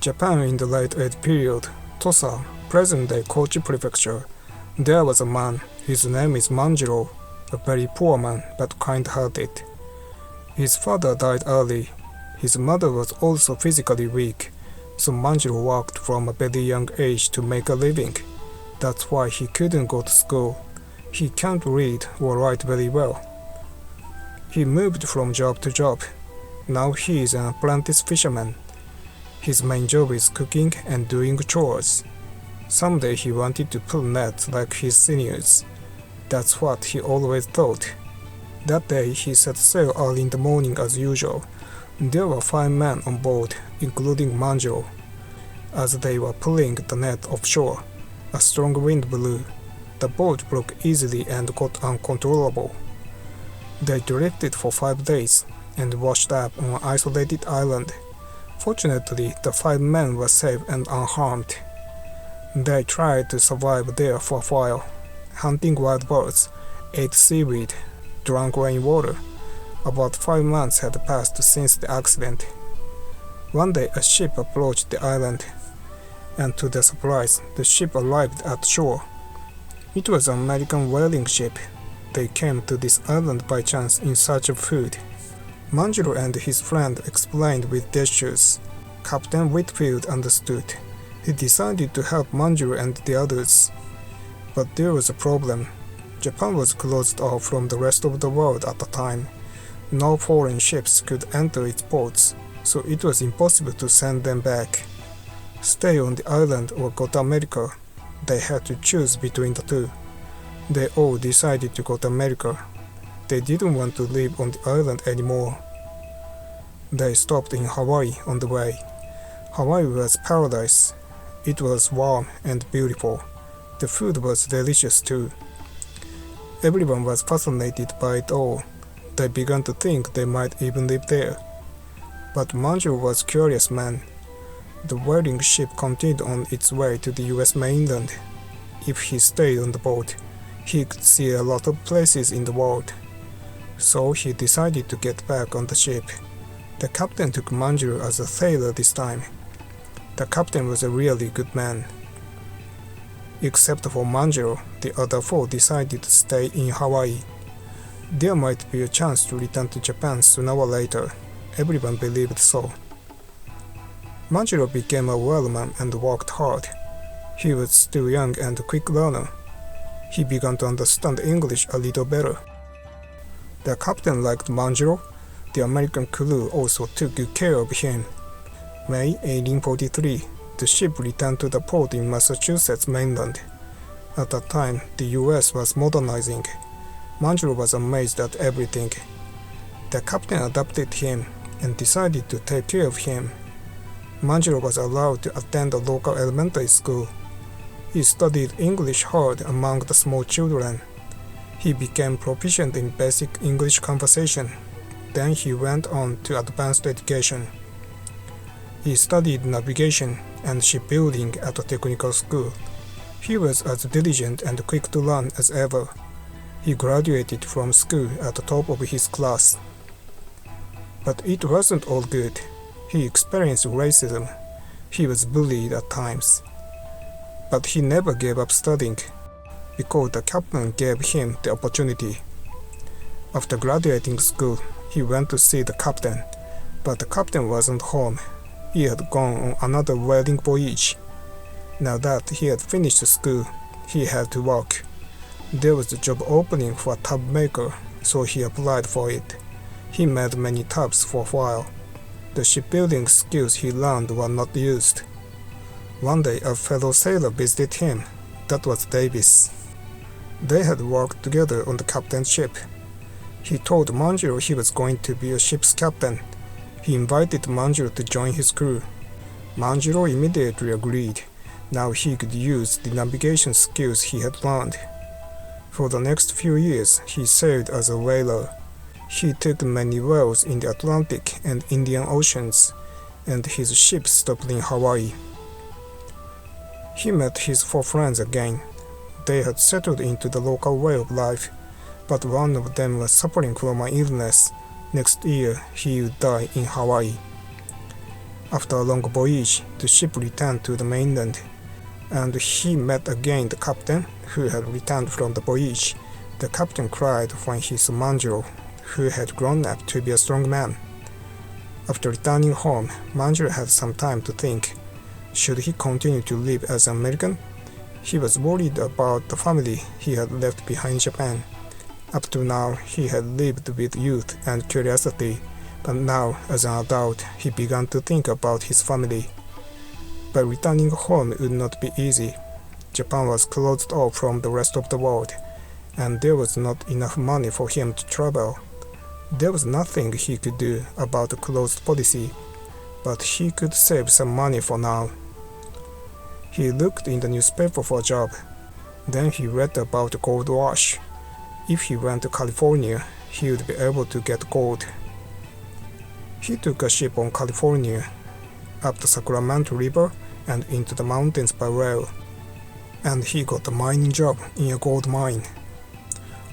Japan in the late Edo period, Tosa, present-day Kochi Prefecture. There was a man, his name is Manjiro, a very poor man but kind-hearted. His father died early. His mother was also physically weak, so Manjiro worked from a very young age to make a living. That's why he couldn't go to school. He can't read or write very well. He moved from job to job. Now he is an apprentice fisherman. His main job is cooking and doing chores. Someday he wanted to pull nets like his seniors. That's what he always thought. That day he set sail early in the morning as usual. There were 5 men on board, including Manjiro. As they were pulling the net offshore, a strong wind blew. The boat broke easily and got uncontrollable. They drifted for 5 days and washed up on an isolated island. Fortunately, the 5 men were safe and unharmed. They tried to survive there for a while, hunting wild birds, ate seaweed, drank rainwater. About 5 months had passed since the accident. One day a ship approached the island, and to their surprise, the ship arrived at shore. It was an American whaling ship. They came to this island by chance in search of food. Manjiro and his friend explained with gestures. Captain Whitfield understood. He decided to help Manjiro and the others. But there was a problem. Japan was closed off from the rest of the world at the time. No foreign ships could enter its ports, so it was impossible to send them back. Stay on the island or go to America. They had to choose between the two. They all decided to go to America. They didn't want to live on the island anymore. They stopped in Hawaii on the way. Hawaii was paradise. It was warm and beautiful. The food was delicious too. Everyone was fascinated by it all. They began to think they might even live there. But Manjiro was a curious man. The whaling ship continued on its way to the US mainland. If he stayed on the boat, he could see a lot of places in the world. So he decided to get back on the ship. The captain took Manjiro as a sailor this time. The captain was a really good man. Except for Manjiro, the other 4 decided to stay in Hawaii. There might be a chance to return to Japan sooner or later. Everyone believed so. Manjiro became a whaleman and worked hard. He was still young and a quick learner. He began to understand English a little better. The captain liked Manjiro. The American crew also took good care of him. May 1843, the ship returned to the port in Massachusetts mainland. At that time, the US was modernizing. Manjiro was amazed at everything. The captain adopted him and decided to take care of him. Manjiro was allowed to attend a local elementary school. He studied English hard among the small children. He became proficient in basic English conversation. Then he went on to advanced education. He studied navigation and shipbuilding at a technical school. He was as diligent and quick to learn as ever. He graduated from school at the top of his class. But it wasn't all good. He experienced racism. He was bullied at times. But he never gave up studying, because the captain gave him the opportunity. After graduating school, he went to see the captain, but the captain wasn't home. He had gone on another whaling voyage. Now that he had finished school, he had to work. There was a job opening for a tub maker, so he applied for it. He made many tubs for a while. The shipbuilding skills he learned were not used. One day a fellow sailor visited him. That was Davis. They had worked together on the captain's ship. He told Manjiro he was going to be a ship's captain. He invited Manjiro to join his crew. Manjiro immediately agreed. Now he could use the navigation skills he had learned. For the next few years, he sailed as a whaler. He took many whales in the Atlantic and Indian Oceans, and his ship stopped in Hawaii. He met his 4 friends again. They had settled into the local way of life, but one of them was suffering from an illness. Next year, he would die in Hawaii. After a long voyage, the ship returned to the mainland, and he met again the captain, who had returned from the voyage. The captain cried when he saw Manjiro, who had grown up to be a strong man. After returning home, Manjiro had some time to think. Should he continue to live as an American? He was worried about the family he had left behind in Japan. Up to now, he had lived with youth and curiosity, but now, as an adult, he began to think about his family. But returning home would not be easy. Japan was closed off from the rest of the world, and there was not enough money for him to travel. There was nothing he could do about the closed policy, but he could save some money for now. He looked in the newspaper for a job. Then he read about the gold rush. If he went to California, he would be able to get gold. He took a ship on California, up the Sacramento River and into the mountains by rail, and he got a mining job in a gold mine.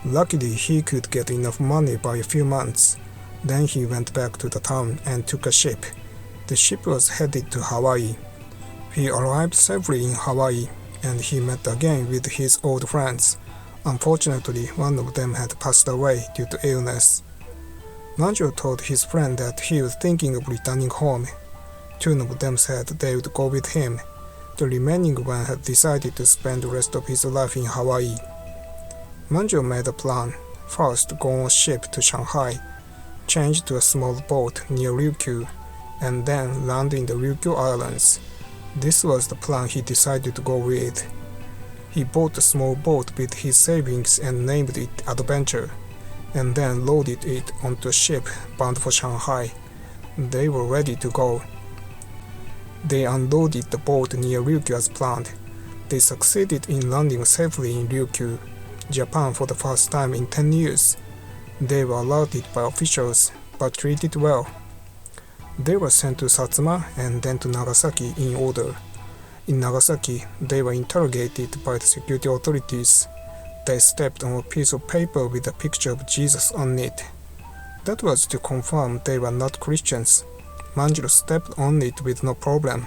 Luckily, he could get enough money by a few months. Then he went back to the town and took a ship. The ship was headed to Hawaii. He arrived safely in Hawaii, and he met again with his old friends. Unfortunately, one of them had passed away due to illness. Manjiro told his friend that he was thinking of returning home. Two of them said they would go with him. The remaining one had decided to spend the rest of his life in Hawaii. Manjiro made a plan. First, go on a ship to Shanghai, change to a small boat near Ryukyu, and then land in the Ryukyu Islands. This was the plan he decided to go with. He bought a small boat with his savings and named it Adventure, and then loaded it onto a ship bound for Shanghai. They were ready to go. They unloaded the boat near Ryukyu as planned. They succeeded in landing safely in Ryukyu, Japan for the first time in 10 years. They were alerted by officials, but treated well. They were sent to Satsuma and then to Nagasaki in order. In Nagasaki, they were interrogated by the security authorities. They stepped on a piece of paper with a picture of Jesus on it. That was to confirm they were not Christians. Manjiro stepped on it with no problem.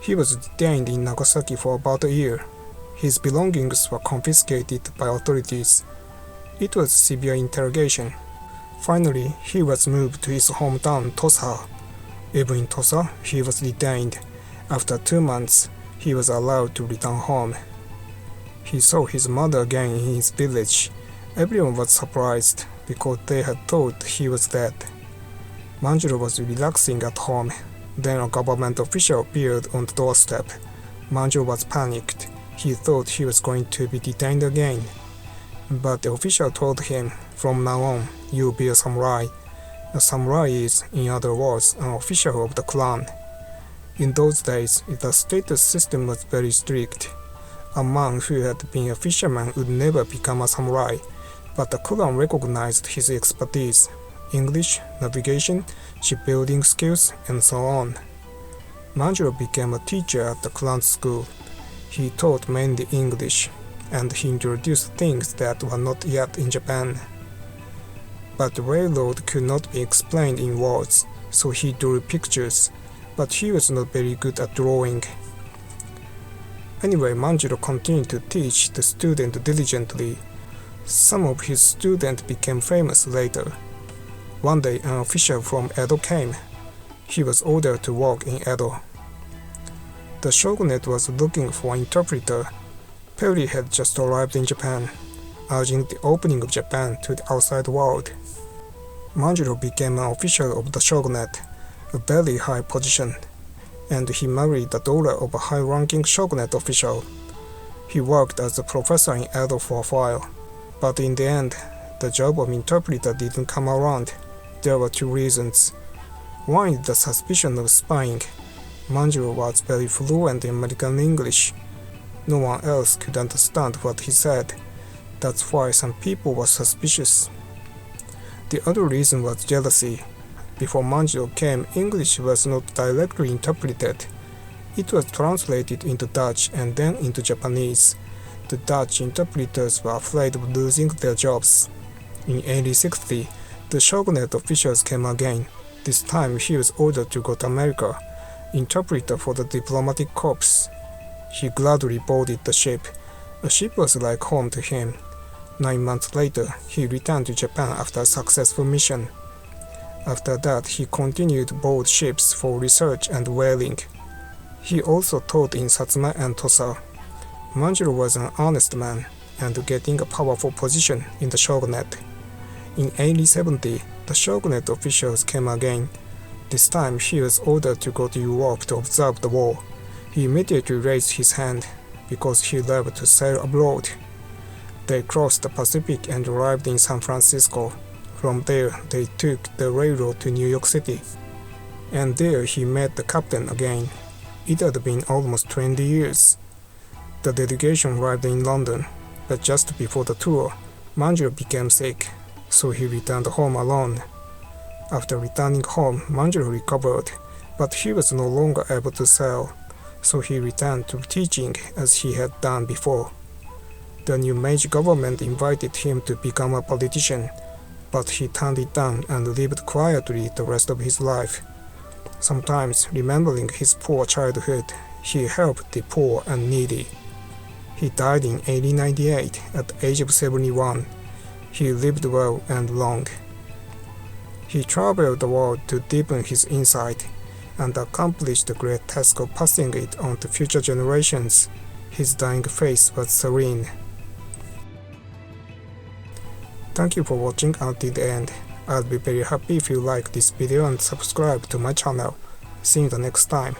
He was detained in Nagasaki for about a year. His belongings were confiscated by authorities. It was a severe interrogation. Finally, he was moved to his hometown, Tosa. Even in Tosa, he was detained. After 2 months, he was allowed to return home. He saw his mother again in his village. Everyone was surprised because they had thought he was dead. Manjiro was relaxing at home. Then a government official appeared on the doorstep. Manjiro was panicked. He thought he was going to be detained again. But the official told him, "From now on, you'll be a samurai." A samurai is, in other words, an official of the clan. In those days, the status system was very strict. A man who had been a fisherman would never become a samurai, but the clan recognized his expertise: English, navigation, shipbuilding skills, and so on. Manjiro became a teacher at the clan school. He taught mainly English, and he introduced things that were not yet in Japan. But the railroad could not be explained in words, so he drew pictures, but he was not very good at drawing. Anyway, Manjiro continued to teach the student diligently. Some of his students became famous later. One day, an official from Edo came. He was ordered to work in Edo. The shogunate was looking for an interpreter. Perry had just arrived in Japan, urging the opening of Japan to the outside world. Manjiro became an official of the shogunate, a very high position, and he married the daughter of a high-ranking shogunate official. He worked as a professor in Edo for a while, but in the end, the job of interpreter didn't come around. There were 2 reasons. One is the suspicion of spying. Manjiro was very fluent in American English. No one else could understand what he said. That's why some people were suspicious. The other reason was jealousy. Before Manjiro came, English was not directly interpreted. It was translated into Dutch and then into Japanese. The Dutch interpreters were afraid of losing their jobs. In 1860, the shogunate officials came again. This time he was ordered to go to America, interpreter for the diplomatic corps. He gladly boarded the ship. The ship was like home to him. 9 months later, he returned to Japan after a successful mission. After that, he continued to board ships for research and whaling. He also taught in Satsuma and Tosa. Manjiro was an honest man and getting a powerful position in the shogunate. In 1870, the shogunate officials came again. This time he was ordered to go to Europe to observe the war. He immediately raised his hand because he loved to sail abroad. They crossed the Pacific and arrived in San Francisco. From there, they took the railroad to New York City. And there he met the captain again. It had been almost 20 years. The delegation arrived in London, but just before the tour, Manjiro became sick, so he returned home alone. After returning home, Manjiro recovered, but he was no longer able to sail, so he returned to teaching as he had done before. The new Meiji government invited him to become a politician, but he turned it down and lived quietly the rest of his life. Sometimes, remembering his poor childhood, he helped the poor and needy. He died in 1898 at the age of 71. He lived well and long. He traveled the world to deepen his insight and accomplished the great task of passing it on to future generations. His dying face was serene. Thank you for watching until the end. I'll be very happy if you like this video and subscribe to my channel. See you the next time.